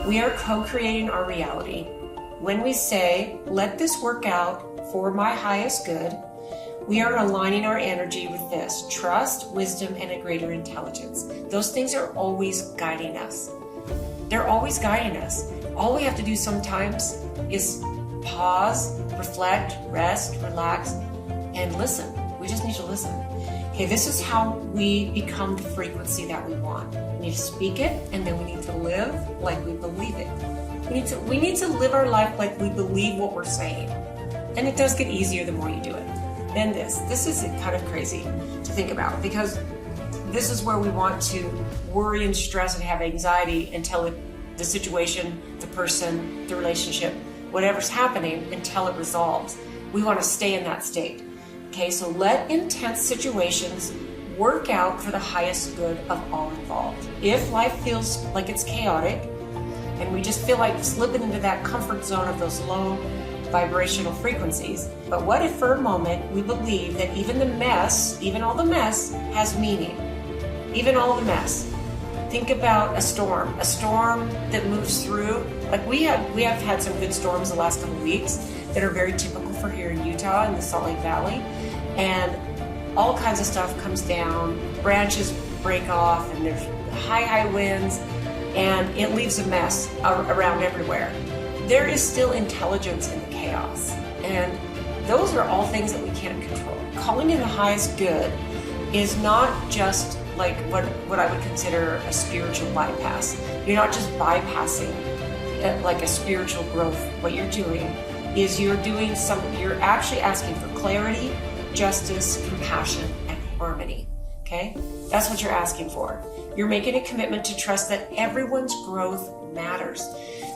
We are co-creating our reality. When we say, let this work out for my highest good, we are aligning our energy with this: trust, wisdom, and a greater intelligence. Those things are always guiding us. They're always guiding us. All we have to do sometimes is pause, reflect, rest, relax, and listen. We just need to listen. Okay, this is how we become the frequency that we want. We need to speak it, and then we need to live like we believe it. We need to live our life like we believe what we're saying. And it does get easier the more you do it. Then this is kind of crazy to think about, because this is where we want to worry and stress and have anxiety until the situation, the person, the relationship, whatever's happening, until it resolves. We want to stay in that state. Okay, so let intense situations work out for the highest good of all involved. If life feels like it's chaotic and we just feel like slipping into that comfort zone of those low vibrational frequencies, but what if for a moment we believe that even the mess, even all the mess, has meaning? Even all the mess. Think about a storm that moves through. Like we have had some good storms the last couple of weeks that are very typical for here in Utah in the Salt Lake Valley, and all kinds of stuff comes down, branches break off, and there's high winds, and it leaves a mess around everywhere. There is still intelligence in the chaos, and those are all things that we can't control. Calling in the highest good is not just like what I would consider a spiritual bypass. You're not just bypassing like a spiritual growth. What you're doing is you're actually asking for clarity, justice, compassion, and harmony. Okay? That's what you're asking for. You're making a commitment to trust that everyone's growth matters.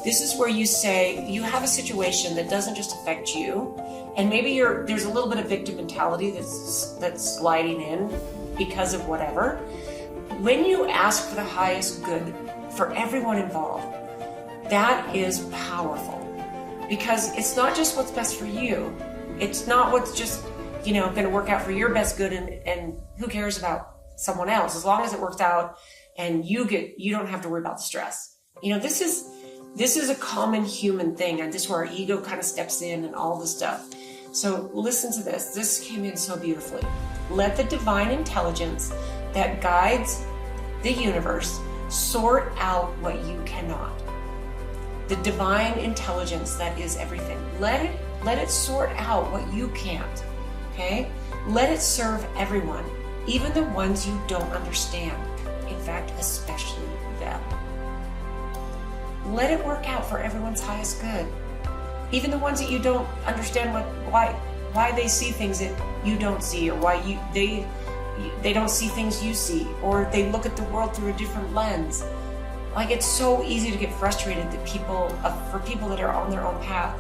This is where you say you have a situation that doesn't just affect you, and maybe there's a little bit of victim mentality that's sliding in because of whatever. When you ask for the highest good for everyone involved, that is powerful, because it's not just what's best for you. It's not what's just going to work out for your best good, and who cares about someone else, as long as it works out and you don't have to worry about the stress. This is a common human thing, and this is where our ego kind of steps in and all this stuff. So listen to this. This came in so beautifully. Let the divine intelligence that guides the universe sort out what you cannot. The divine intelligence that is everything. Let it sort out what you can't. Okay? Let it serve everyone, even the ones you don't understand. In fact, especially them. Let it work out for everyone's highest good. Even the ones that you don't understand why they see things that you don't see, or why they don't see things you see, or they look at the world through a different lens. Like, it's so easy to get frustrated that for people that are on their own path.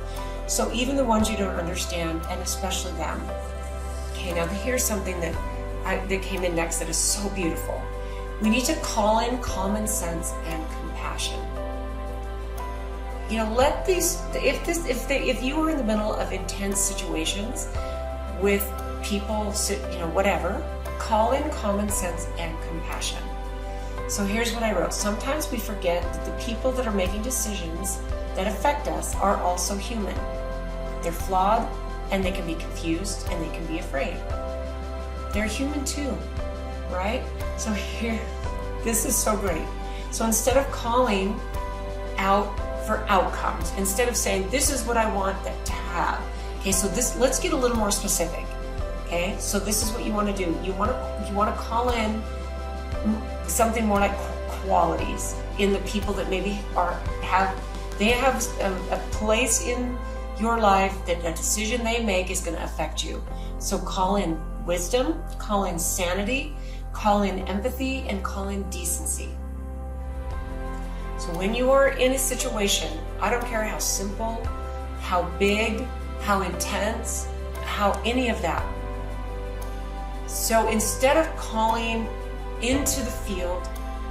So even the ones you don't understand, and especially them. Okay, now here's something that came in next that is so beautiful. We need to call in common sense and compassion. If you were in the middle of intense situations with people, whatever, call in common sense and compassion. So here's what I wrote. Sometimes we forget that the people that are making decisions that affect us are also human. They're flawed, and they can be confused, and they can be afraid. They're human too, right? So this is so great. So instead of calling out for outcomes, instead of saying, this is what I want them to have. Okay, so let's get a little more specific. Okay, so this is what you want to do. You want to call in something more like qualities in the people that maybe have a place in your life that a decision they make is going to affect you. So call in wisdom, call in sanity, call in empathy, and call in decency. So when you are in a situation, I don't care how simple, how big, how intense, how any of that. So instead of calling into the field,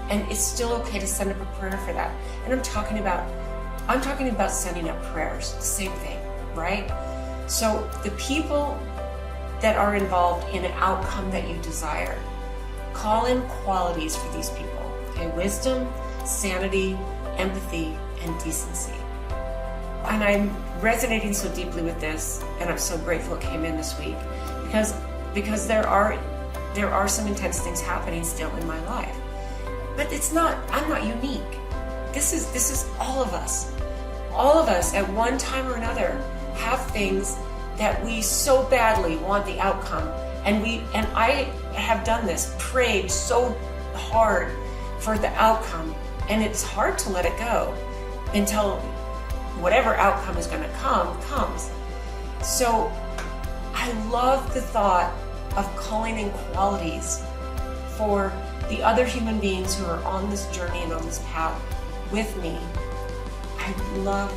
and it's still okay to send up a prayer for that. And I'm talking about sending up prayers, the same thing, right? So the people that are involved in an outcome that you desire, call in qualities for these people. Okay, wisdom, sanity, empathy, and decency. And I'm resonating so deeply with this, and I'm so grateful it came in this week because there are some intense things happening still in my life. But I'm not unique. This is all of us. All of us at one time or another have things that we so badly want the outcome. And I have done this, prayed so hard for the outcome, and it's hard to let it go until whatever outcome is going to come comes. So I love the thought of calling in qualities for the other human beings who are on this journey and on this path with me. I love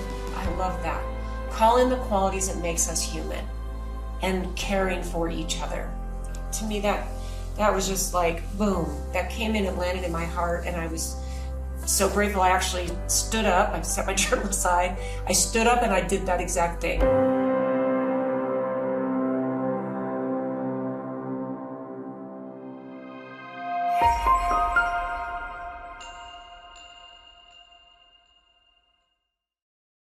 that. Call in the qualities that makes us human and caring for each other. To me, that was just like, boom, that came in and landed in my heart, and I was so grateful. I actually stood up, I set my journal aside, I stood up and I did that exact thing.